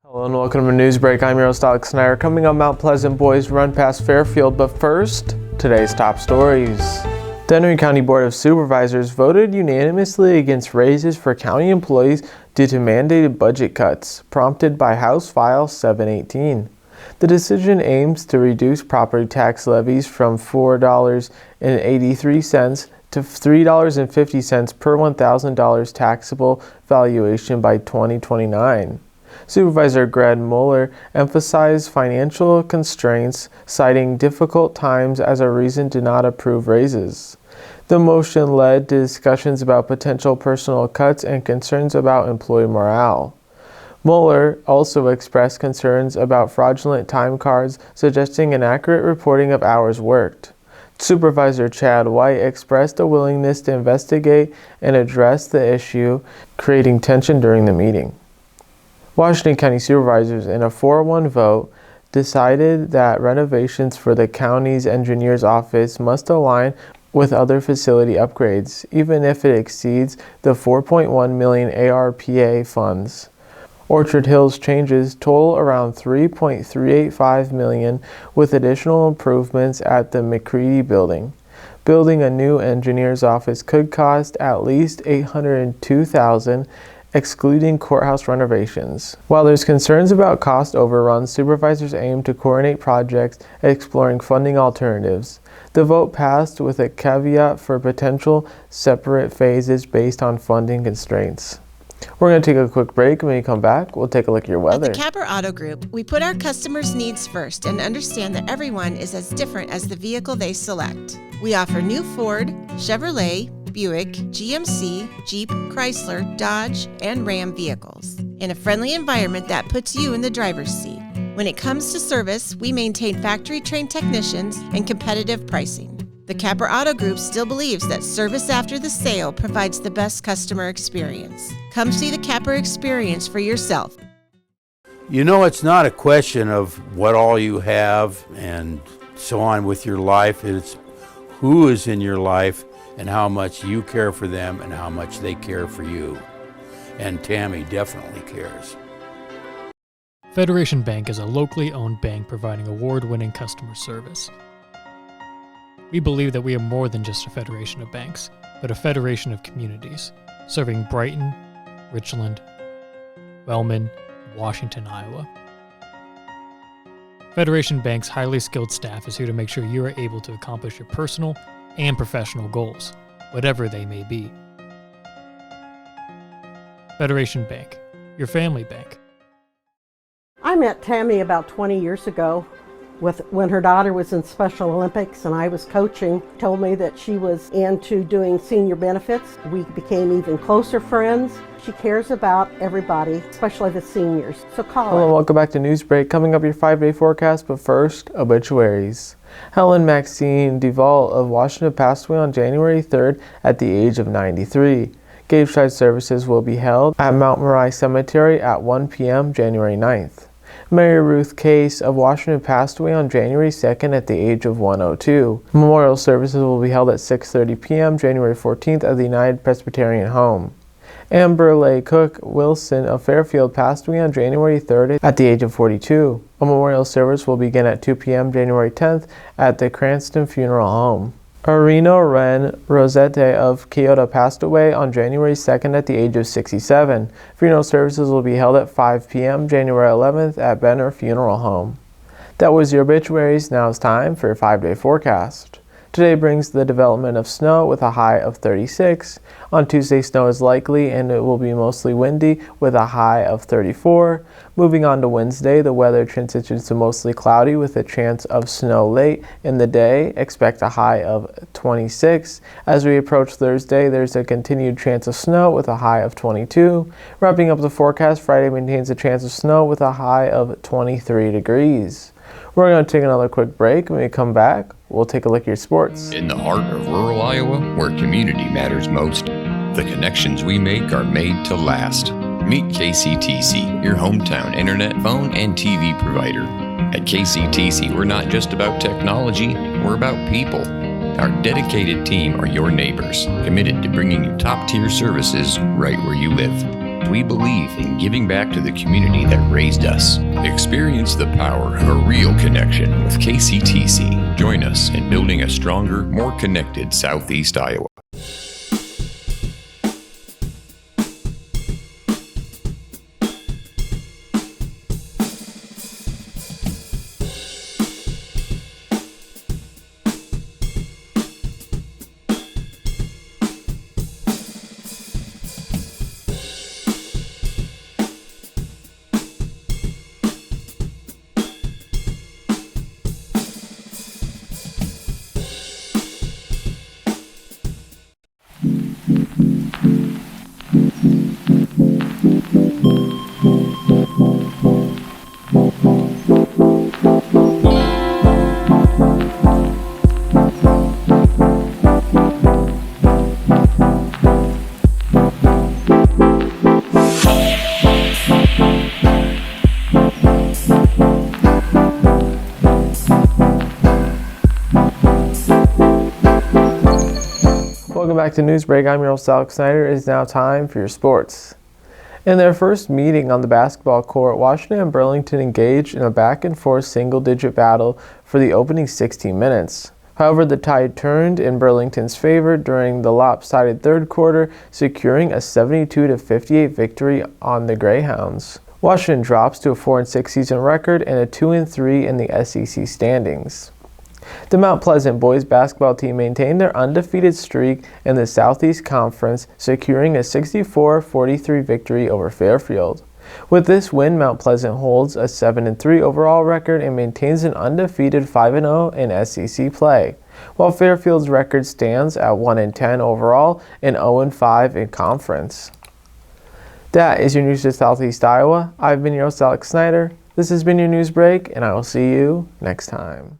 Hello and welcome to Newsbreak. I'm your host Alex Snyder. Coming up, Mount Pleasant boys run past Fairfield, but first, today's top stories. The Henry County Board of Supervisors voted unanimously against raises for county employees due to mandated budget cuts, prompted by House File 718. The decision aims to reduce property tax levies from $4.83 to $3.50 per $1,000 taxable valuation by 2029. Supervisor Greg Mueller emphasized financial constraints, citing difficult times as a reason to not approve raises. The motion led to discussions about potential personnel cuts and concerns about employee morale. Mueller also expressed concerns about fraudulent time cards, suggesting inaccurate reporting of hours worked. Supervisor Chad White expressed a willingness to investigate and address the issue, creating tension during the meeting. Washington County Supervisors, in a 4-1 vote, decided that renovations for the county's engineer's office must align with other facility upgrades, even if it exceeds the $4.1 million ARPA funds. Orchard Hill's changes total around $3.385 million, with additional improvements at the McCready building. Building a new engineer's office could cost at least $802,000, excluding courthouse renovations. While there's concerns about cost overruns, supervisors aim to coordinate projects, exploring funding alternatives. The vote passed with a caveat for potential separate phases based on funding constraints. We're going to take a quick break. When we come back, we'll take a look at your weather. At the Capper Auto Group, we put our customers' needs first and understand that everyone is as different as the vehicle they select. We offer new Ford, Chevrolet, Buick, GMC, Jeep, Chrysler, Dodge, and Ram vehicles in a friendly environment that puts you in the driver's seat. When it comes to service, we maintain factory-trained technicians and competitive pricing. The Capper Auto Group still believes that service after the sale provides the best customer experience. Come see the Capper experience for yourself. You know, it's not a question of what all you have and so on with your life. It's who is in your life and how much you care for them and how much they care for you. And Tammy definitely cares. Federation Bank is a locally owned bank providing award-winning customer service. We believe that we are more than just a federation of banks, but a federation of communities, serving Brighton, Richland, Wellman, and Washington, Iowa. Federation Bank's highly skilled staff is here to make sure you are able to accomplish your personal and professional goals, whatever they may be. Federation Bank, your family bank. I met Tammy about 20 years ago when her daughter was in Special Olympics and I was coaching. Told me that she was into doing senior benefits. We became even closer friends. She cares about everybody, especially the seniors. So call her. Hello and welcome back to Newsbreak. Coming up, your 5-day forecast, but first, obituaries. Helen Maxine Duvall of Washington passed away on January 3rd at the age of 93. Graveside services will be held at Mount Moriah Cemetery at 1 p.m. January 9th. Mary Ruth Case of Washington passed away on January 2nd at the age of 102. Memorial services will be held at 6:30 p.m. January 14th at the United Presbyterian Home. Amber Leigh Cook Wilson of Fairfield passed away on January 3rd at the age of 42. A memorial service will begin at 2 p.m. January 10th at the Cranston Funeral Home. Arino Ren Rosette of Kyoto passed away on January 2nd at the age of 67. Funeral services will be held at 5 p.m. January 11th at Benner Funeral Home. That was your obituaries. Now it's time for your 5-day forecast. Today brings the development of snow with a high of 36. On Tuesday, snow is likely and it will be mostly windy with a high of 34. Moving on to Wednesday, the weather transitions to mostly cloudy with a chance of snow late in the day. Expect a high of 26. As we approach Thursday, there's a continued chance of snow with a high of 22. Wrapping up the forecast, Friday maintains a chance of snow with a high of 23 degrees. We're going to take another quick break. When we come back, we'll take a look at your sports. In the heart of rural Iowa, where community matters most, the connections we make are made to last. Meet KCTC, your hometown internet, phone, and TV provider. At KCTC, we're not just about technology, we're about people. Our dedicated team are your neighbors, committed to bringing you top-tier services right where you live. we believe in giving back to the community that raised us. Experience the power of a real connection with KCTC. Join us in building a stronger, more connected Southeast Iowa. Welcome back to Newsbreak. I'm your host, Alex Snyder. It is now time for your sports. In their first meeting on the basketball court, Washington and Burlington engaged in a back-and-forth single-digit battle for the opening 16 minutes. However, the tide turned in Burlington's favor during the lopsided third quarter, securing a 72-58 victory on the Grayhounds. Washington drops to a 4-6 season record and a 2-3 in the SEC standings. The Mount Pleasant boys basketball team maintained their undefeated streak in the Southeast Conference, securing a 64-43 victory over Fairfield. With this win, Mount Pleasant holds a 7-3 overall record and maintains an undefeated 5-0 in SEC play, while Fairfield's record stands at 1-10 overall and 0-5 in conference. That is your news to Southeast Iowa. I've been your host, Alex Snyder. This has been your news break, and I will see you next time.